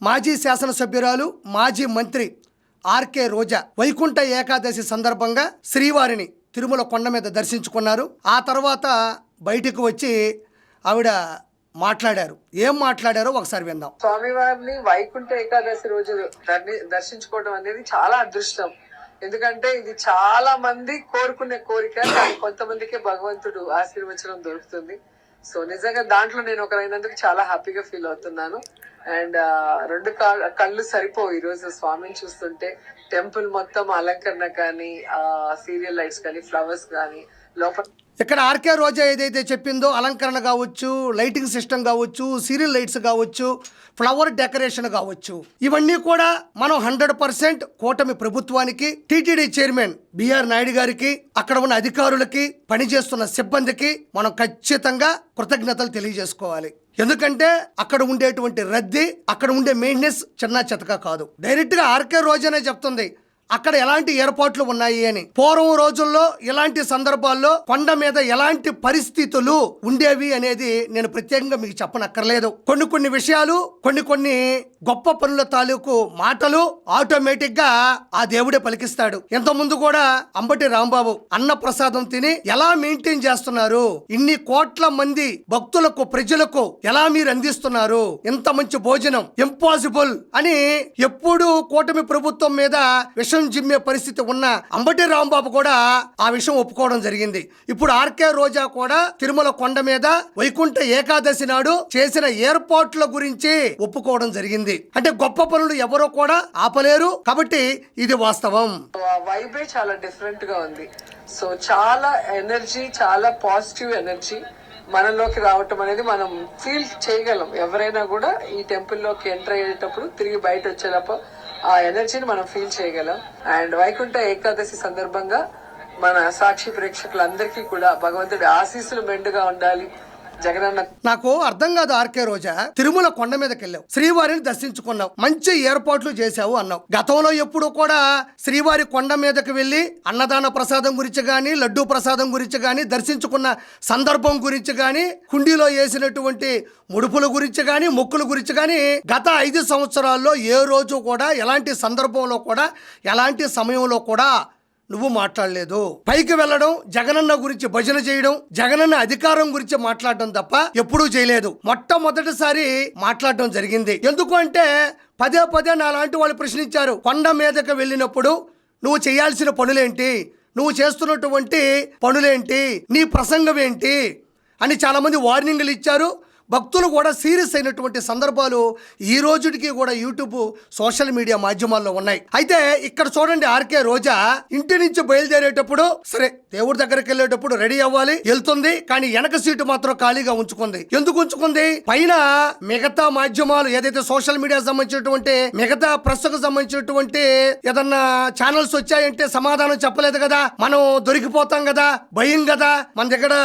మాజీ శాసనసభ్యురాలు మాజీ మంత్రి ఆర్కే రోజా వైకుంఠ ఏకాదశి సందర్భంగా శ్రీవారిని తిరుమల కొండ మీద దర్శించుకున్నారు. ఆ తర్వాత బయటకు వచ్చి ఆవిడ మాట్లాడారు. ఏం మాట్లాడారో ఒకసారి విందాం. స్వామివారిని వైకుంఠ ఏకాదశి రోజు దర్శించుకోవడం అనేది చాలా అదృష్టం. ఎందుకంటే ఇది చాలా మంది కోరుకునే కోరిక, కానీ కొంతమందికే భగవంతుడు ఆశీర్వచనం దొరుకుతుంది. సో నిజంగా దాంట్లో నేను ఒకరైనందుకు చాలా హ్యాపీగా ఫీల్ అవుతున్నాను. అండ్ రెండు కళ్ళు సరిపోవు ఈ రోజు స్వామిని చూస్తుంటే. టెంపుల్ మొత్తం అలంకరణ కానీ, సీరియల్ లైట్స్ కానీ, ఫ్లవర్స్ కానీ, లోపల ఇక్కడ ఆర్కే రోజా ఏదైతే చెప్పిందో అలంకరణ కావచ్చు, లైటింగ్ సిస్టమ్ కావచ్చు, సీరియల్ లైట్స్ కావచ్చు, ఫ్లవర్ డెకరేషన్ కావచ్చు, ఇవన్నీ కూడా మనం 100% కూటమి ప్రభుత్వానికి, టీటీడీ చైర్మన్ బిఆర్ నాయుడు గారికి, అక్కడ ఉన్న అధికారులకి, పనిచేస్తున్న సిబ్బందికి మనం ఖచ్చితంగా కృతజ్ఞతలు తెలియజేసుకోవాలి. ఎందుకంటే అక్కడ ఉండేటువంటి రద్దీ, అక్కడ ఉండే మెయింటెనెన్స్ చిన్న చితక కాదు. డైరెక్ట్గా ఆర్కే రోజానే చెప్తుంది అక్కడ ఎలాంటి ఏర్పాట్లు ఉన్నాయి అని. పూర్వం రోజుల్లో ఇలాంటి సందర్భాల్లో కొండ మీద ఎలాంటి పరిస్థితులు ఉండేవి అనేది నేను ప్రత్యేకంగా మీకు చెప్పనక్కర్లేదు. కొన్ని విషయాలు, కొన్ని గొప్ప పనుల తాలూకు మాటలు ఆటోమేటిక్ గా ఆ దేవుడే పలికిస్తాడు. ఇంత ముందు కూడా అంబటి రాంబాబు అన్న ప్రసాదం తిని ఎలా మెయింటైన్ చేస్తున్నారు, ఇన్ని కోట్ల మంది భక్తులకు, ప్రజలకు ఎలా మీరు అందిస్తున్నారు, ఇంత మంచి భోజనం ఇంపాసిబుల్ అని ఎప్పుడు కూటమి ప్రభుత్వం మీద విషయం జిమ్మే పరిస్థితి ఉన్న అంబటి రాంబాబు కూడా ఆ విషయం ఒప్పుకోవడం జరిగింది. ఇప్పుడు ఆర్కే రోజా కూడా తిరుమల కొండ మీద వైకుంఠ ఏకాదశి నాడు చేసిన ఏర్పాట్ల గురించి ఒప్పుకోవడం జరిగింది. అంటే గొప్ప పనులు ఎవరో కూడా ఆపలేరు కాబట్టి ఇది వాస్తవం. వైబే చాలా డిఫరెంట్ గా ఉంది. సో చాలా ఎనర్జీ, చాలా పాజిటివ్ ఎనర్జీ మనలోకి రావటం అనేది మనం ఫీల్ చేయగలం. ఎవరైనా కూడా ఈ టెంపుల్ లోకి ఎంటర్ అయ్యేటప్పుడు తిరిగి బయట వచ్చేటప్పుడు ఆ ఎనర్జీని మనం ఫీల్ చేయగలం. అండ్ వైకుంఠ ఏకాదశి సందర్భంగా మన సాక్షి ప్రేక్షకులందరికీ కూడా భగవంతుడి ఆశీస్సులు మెండుగా ఉండాలి. జగనన్న, నాకు అర్థం కాదు ఆర్కే రోజా, తిరుమల కొండ మీదకి వెళ్ళావు, శ్రీవారిని దర్శించుకున్నావు, మంచి ఏర్పాట్లు చేశావు అన్నావు. గతంలో ఎప్పుడు కూడా శ్రీవారి కొండ మీదకి వెళ్ళి అన్నదాన ప్రసాదం గురించి కానీ, లడ్డూ ప్రసాదం గురించి కానీ, దర్శించుకున్న సందర్భం గురించి కానీ, కుండీలో వేసినటువంటి ముడుపుల గురించి కానీ, మొక్కుల గురించి కానీ గత 5 సంవత్సరాల్లో ఏ రోజు కూడా, ఎలాంటి సందర్భంలో కూడా, ఎలాంటి సమయంలో కూడా నువ్వు మాట్లాడలేదు. పైకి వెళ్ళడం, జగనన్న గురించి భజన చేయడం, జగనన్న అధికారం గురించి మాట్లాడడం తప్ప ఎప్పుడూ చేయలేదు. మొట్టమొదటిసారి మాట్లాడడం జరిగింది. ఎందుకు అంటే పదే నాలాంటి వాళ్ళు ప్రశ్నించారు, కొండ మీదకి వెళ్ళినప్పుడు నువ్వు చేయాల్సిన పనులేంటి, నువ్వు చేస్తున్నటువంటి పనులేంటి, నీ ప్రసంగం ఏంటి అని చాలామంది వార్నింగ్లు ఇచ్చారు. భక్తులు కూడా సీరియస్ అయినటువంటి సందర్భాలు ఈ రోజుకి కూడా యూట్యూబ్, సోషల్ మీడియా మాధ్యమాల్లో ఉన్నాయి. అయితే ఇక్కడ చూడండి, ఆర్కే రోజా ఇంటి నుంచి బయలుదేరేటప్పుడు సరే దేవుడి దగ్గరికి వెళ్ళేటప్పుడు రెడీ అవ్వాలి, వెళ్తుంది. కానీ వెనక సీటు మాత్రం ఖాళీగా ఉంచుకుంది. ఎందుకు ఉంచుకుంది? పైన మిగతా మాధ్యమాలు ఏదైతే సోషల్ మీడియా సంబంధించినటువంటి, మిగతా ప్రెస్ కు సంబంధించినటువంటి ఏదన్నా ఛానల్స్ వచ్చాయంటే సమాధానం చెప్పలేదు కదా, మనం దొరికిపోతాం కదా, భయం కదా, మన దగ్గర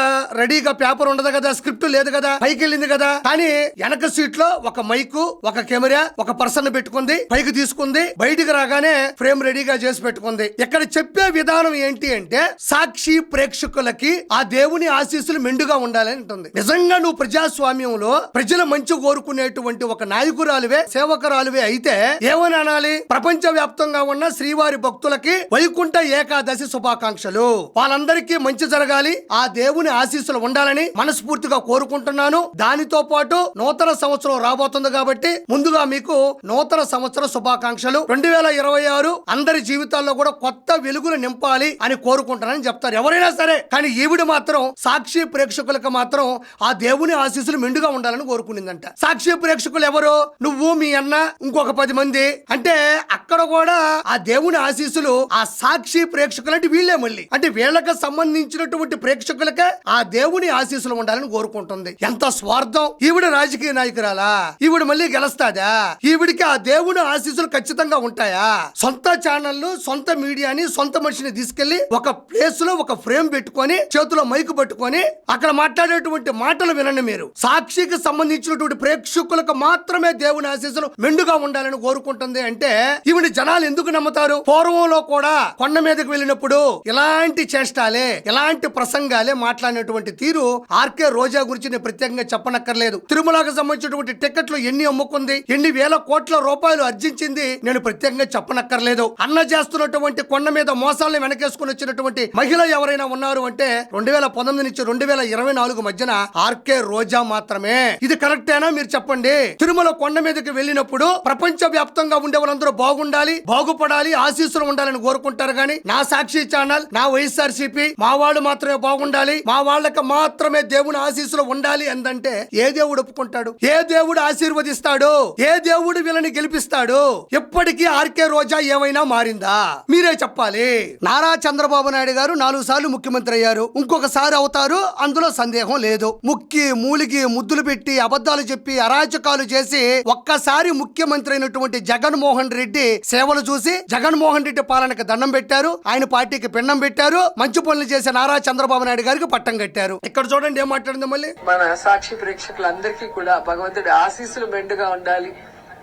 రెడీగా పేపర్ ఉండదు కదా, స్క్రిప్ట్ లేదు కదా, పైకి వెళ్ళింది కదా. కానీ వెనక సీట్ లో ఒక మైకు, ఒక కెమెరా, ఒక పర్సన్ పెట్టుకుంది, పైకి తీసుకుంది, బయటికి రాగానే ఫ్రేమ్ రెడీగా చేసి పెట్టుకుంది. ఇక్కడ చెప్పే విధానం ఏంటి అంటే సాక్షి ప్రేక్షకులకి ఆ దేవుని ఆశీస్సులు మెండుగా ఉండాలని ఉంటుంది. నిజంగా నువ్వు ప్రజాస్వామ్యంలో ప్రజల మంచి కోరుకునేటువంటి ఒక నాయకురాలువే, సేవకురాలువే అయితే ఏమని అనాలి? ప్రపంచ వ్యాప్తంగా ఉన్న శ్రీవారి భక్తులకి వైకుంఠ ఏకాదశి శుభాకాంక్షలు, వాళ్ళందరికీ మంచి జరగాలి, ఆ దేవుని ఆశీస్సులు ఉండాలని మనస్ఫూర్తిగా కోరుకుంటున్నాను. దానితో పాటు నూతన సంవత్సరం రాబోతుంది కాబట్టి ముందుగా మీకు నూతన సంవత్సర శుభాకాంక్షలు. 2026 అందరి జీవితాల్లో కూడా కొత్త వెలుగులు నింపాలి అని కోరుకుంటానని చెప్తారు ఎవరైనా సరే. కానీ ఈవిడ మాత్రం సాక్షి ప్రేక్షకులకు మాత్రం ఆ దేవుని ఆశీస్సులు మెండుగా ఉండాలని కోరుకునిందంట. సాక్షి ప్రేక్షకులు ఎవరు? నువ్వు, మీ అన్న, ఇంకొక 10 మంది. అంటే అక్కడ కూడా ఆ దేవుని ఆశీస్సులు ఆ సాక్షి ప్రేక్షకులు అంటే వీళ్ళే, మళ్ళీ అంటే వీళ్ళకి సంబంధించినటువంటి ప్రేక్షకులకే ఆ దేవుని ఆశీస్సులు ఉండాలని కోరుకుంటుంది. ఎంత స్వార్థం! ఈవిడ రాజకీయ నాయకురాలా? ఈవిడ మళ్ళీ గెలుస్తాదా? ఈవిడికి ఆ దేవుని ఆశీస్సులు ఖచ్చితంగా ఉంటాయా? సొంత ఛానల్, సొంత మీడియాని, సొంత మనిషిని తీసుకెళ్లి ఒక ప్లేస్ లో ఒక ఫ్రేమ్ పెట్టుకొని, చేతిలో మైకు పట్టుకొని అక్కడ మాట్లాడేటువంటి మాటలు వినండి మీరు. సాక్షికి సంబంధించినటువంటి ప్రేక్షకులకు మాత్రమే దేవుని ఆశీస్సులు మెండుగా ఉండాలని కోరుకుంటుంది అంటే ఈవిడ జనాలు ఎందుకు నమ్ముతారు? పూర్వంలో కూడా కొండ మీదకి వెళ్ళినప్పుడు ఇలాంటి చేష్టాలే, ఇలాంటి ప్రసంగాలే మాట్లాడినటువంటి తీరు ఆర్కే రోజా గురించి నేను ప్రత్యేకంగా చెప్పనక్కర్లేదు. చెప్పనక్కర్లేదు. తిరుమలకు సంబంధించినటువంటి టికెట్లు ఎన్ని అమ్ముకుంది, ఎన్ని వేల కోట్ల రూపాయలు అర్జించింది నేను ప్రత్యేకంగా చెప్పనక్కర్లేదు. అన్న చేస్తున్నటువంటి కొండ మీద మోసాలను వెనకేసుకుని వచ్చినటువంటి మహిళ ఎవరైనా ఉన్నారు అంటే 2019 నుంచి 2024 మధ్యన ఆర్కే రోజా మాత్రమే. ఇది కరెక్టేనా మీరు చెప్పండి? తిరుమల కొండ మీదకి వెళ్ళినప్పుడు ప్రపంచ వ్యాప్తంగా ఉండే వాళ్ళందరూ బాగుండాలి, బాగుపడాలి, ఆశీస్సులు ఉండాలని కోరుకుంటారు కానీ నా సాక్షి ఛానల్, నా వైఎస్ఆర్సీపీ మా వాళ్ళు మాత్రమే బాగుండాలి, మా వాళ్ళకి మాత్రమే దేవుని ఆశీస్సులు ఉండాలి అందంటే ఏ దేవుడు ఒప్పుకుంటాడు? ఏ దేవుడు ఆశీర్వదిస్తాడు? ఏ దేవుడు వీళ్ళని గెలిపిస్తాడు? ఎప్పటికీ ఆర్కే రోజా ఏమైనా మారిందా? మీరే చెప్పాలి. నారా చంద్రబాబు నాయుడు గారు 4 సార్లు ముఖ్యమంత్రి అయ్యారు, ఇంకొకసారి అవుతారు, అందులో సందేహం లేదు. ముక్కి మూలిగి ముద్దులు పెట్టి అబద్ధాలు చెప్పి అరాచకాలు చేసి ఒక్కసారి ముఖ్యమంత్రి అయినటువంటి జగన్మోహన్ రెడ్డి సేవలు చూసి జగన్మోహన్ రెడ్డి పాలనకి దండం పెట్టారు, ఆయన పార్టీకి పిండం పెట్టారు, మంచి పనులు చేసే నారా చంద్రబాబు నాయుడు గారికి పట్టం కట్టారు. ఇక్కడ చూడండి ఏం మాట్లాడింది మళ్ళీ. మన సాక్షి ప్రేక్షకులందరికీ కూడా భగవంతుడి ఆశీస్సులు మెండుగా ఉండాలి,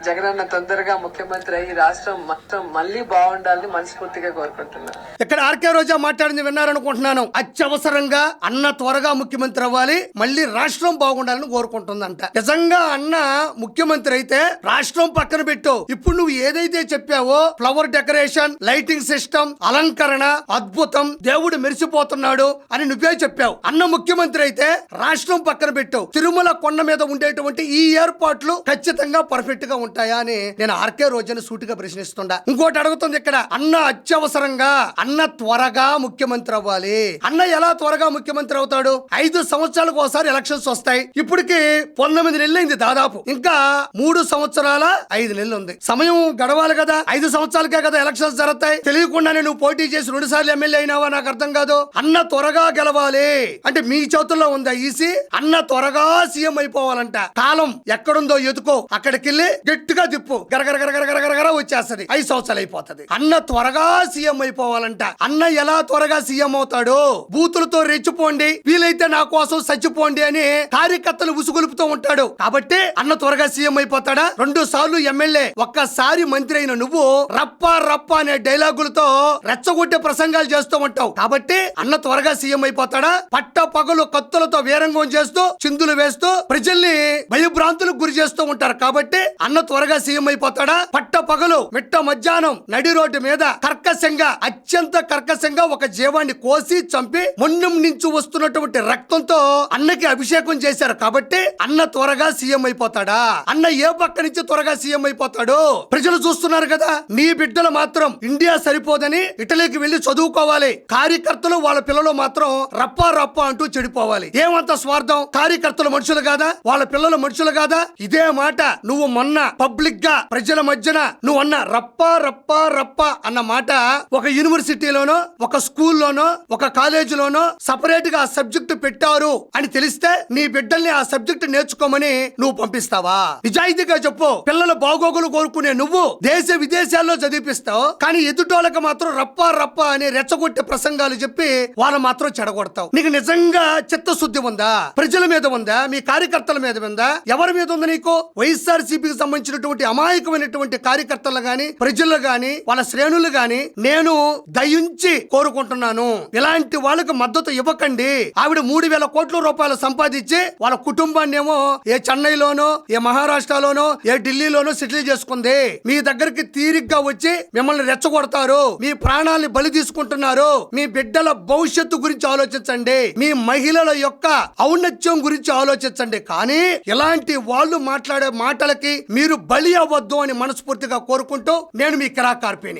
జగనన్న తొందరగా ముఖ్యమంత్రి అయ్యి రాష్ట్రం మొత్తం మళ్ళీ బాగుండాలని మనస్ఫూర్తిగా కోరుకుంటున్నాను. ఇక్కడ ఆర్కే రోజా మాట్లాడింది విన్నారనుకుంటున్నాను. అత్యవసరంగా అన్న త్వరగా ముఖ్యమంత్రి అవ్వాలి, మళ్ళీ రాష్ట్రం బాగుండాలని కోరుకుంటుందంట. నిజంగా అన్న ముఖ్యమంత్రి అయితే రాష్ట్రం పక్కన పెట్టు, ఇప్పుడు నువ్వు ఏదైతే చెప్పావో ఫ్లవర్ డెకరేషన్, లైటింగ్ సిస్టమ్, అలంకరణ అద్భుతం, దేవుడు మెరిసిపోతున్నాడు అని నువ్వే చెప్పావు. అన్న ముఖ్యమంత్రి అయితే రాష్ట్రం పక్కన పెట్టు, తిరుమల కొండ మీద ఉండేటువంటి ఈ ఏర్పాట్లు ఖచ్చితంగా పర్ఫెక్ట్ గా ఉంటాయా అని నేను ఆర్కే రోజాను సూటిగా ప్రశ్నిస్తుండా. ఇంకోటి అడుగుతుంది ఇక్కడ, అన్న అత్యవసరంగా, అన్న త్వరగా ముఖ్యమంత్రి అవ్వాలి. అన్న ఎలా త్వరగా ముఖ్యమంత్రి అవుతాడు? 5 సంవత్సరాలకు ఒకసారి ఎలక్షన్స్ వస్తాయి. ఇప్పటికి 19 నెలలైంది దాదాపు, ఇంకా 3 సంవత్సరాల 5 నెలలు ఉంది. సమయం గడవాలి కదా, 5 సంవత్సరాలకే కదా ఎలక్షన్స్ జరుగుతాయి. తెలియకుండానే నువ్వు పోటీ చేసి 2 సార్లు ఎమ్మెల్యే అయినావా? నాకు అర్థం కాదు. అన్న త్వరగా గెలవాలి అంటే మీ చేతుల్లో ఉందా ఈసీ? అన్న త్వరగా సీఎం అయిపోవాలంట. కాలం ఎక్కడుందో ఎదుకో, అక్కడికెళ్ళి గట్టిగా తిప్పు, గరగర వచ్చేస్తది, 5 సంవత్సరాలు అయిపోతుంది. అన్న త్వరగా సీఎం అయిపోవాలంట. అన్న ఎలా త్వరగా సీఎం అవుతాడు? బూతులతో రెచ్చిపోండి, వీలైతే నా కోసం చచ్చిపోండి అని కార్యకర్తలు ఉసుగొలుపుతూ ఉంటాడు. కాబట్టి అన్న త్వరగా సీఎం అయిపోతాడా? 2 సార్లు ఎమ్మెల్యే, ఒక్కసారి మంత్రి అయిన నువ్వు రప్ప రప్ప అనే డైలాగులతో రెచ్చగొట్టే ప్రసంగాలు చేస్తూ ఉంటావు. కాబట్టి అన్న త్వరగా సీఎం అయిపోతాడా? పట్ట పగలు కత్తులతో వీరంగం చేస్తూ చిందులు వేస్తూ ప్రజల్ని భయభ్రాంతులకు గురి చేస్తూ ఉంటారు. కాబట్టి అన్న త్వరగా సీఎం అయిపోతాడా? పట్ట పగలు మిట్ట మధ్యాహ్నం నడి రోడ్డు మీద కర్కశంగా, అత్యంత కర్కశంగా ఒక జీవాన్ని కోసి చంపి మొన్నం నుంచి వస్తున్నటువంటి రక్తంతో అన్నకి అభిషేకం చేశారు. కాబట్టి అన్న త్వరగా సీఎం అయిపోతాడా? అన్న ఏ పక్క నుంచి త్వరగా సీఎం అయిపోతాడు? ప్రజలు చూస్తున్నారు కదా. నీ బిడ్డలు మాత్రం ఇండియా సరిపోదని ఇటలీకి వెళ్లి చదువుకోవాలి, కార్యకర్తలు వాళ్ళ పిల్లలు మాత్రం రప్ప రప్ప అంటూ చెడిపోవాలి. ఏమంత స్వార్థం? కార్యకర్తలు మనుషులు కాదా? వాళ్ళ పిల్లలు మనుషులు కాదా? ఇదే మాట నువ్వు మొన్న పబ్లిక్ గా ప్రజల మధ్యన నువ్వు అన్న రప్ప రప్ప రప్ప అన్న మాట ఒక యూనివర్సిటీలోనో, ఒక స్కూల్లోనో, ఒక కాలేజీలోనో సపరేట్ గా ఆ సబ్జెక్టు పెట్టారు అని తెలిస్తే నీ బిడ్డల్ని ఆ సబ్జెక్టు నేర్చుకోమని నువ్వు పంపిస్తావా? నిజాయితీగా చెప్పు. పిల్లల బాగోగులు కోరుకునే నువ్వు దేశ విదేశాల్లో చదివిపిస్తావు, కానీ ఎదుటోళ్ళకి మాత్రం రప్ప రప్ప అని రెచ్చగొట్టే ప్రసంగాలు చెప్పి వాళ్ళు మాత్రం చెడగొడతావు. నీకు నిజంగా చిత్తశుద్ధి ఉందా? ప్రజల మీద ఉందా? మీ కార్యకర్తల మీద ఉందా? ఎవరి మీద ఉంది నీకు? వైఎస్ఆర్సీపీకి సంబంధించినటువంటి అమాయకమైనటువంటి కార్యకర్తలు గాని, ప్రజలు గాని, వాళ్ళ శ్రేణులు గాని నేను దయించి కోరుకుంటున్నాను, ఇలాంటి వాళ్ళకి మద్దతు ఇవ్వకండి. ఆవిడ 3,000 కోట్ల రూపాయలు సంపాదించి వాళ్ళ కుటుంబాన్ని ఏమో ఏ చెన్నైలోనో, ఏ మహారాష్ట్రలోనో, ఏ ఢిల్లీలోనో సెటిల్ చేసుకుంది. మీ దగ్గరికి తీరిగ్గా వచ్చి మిమ్మల్ని రెచ్చగొడతారు, మీ ప్రాణాలని బలి తీసుకుంటున్నారు. మీ బిడ్డల భవిష్యత్తు గురించి ఆలోచించండి, మీ మహిళల యొక్క ఔన్నత్యం గురించి ఆలోచించండి. కానీ ఇలాంటి వాళ్ళు మాట్లాడే మాటలకి మీరు బలి అవ్వద్దు అని మనస్ఫూర్తిగా కోరుకుంటూ నేను మీ కిరా కార్పేని.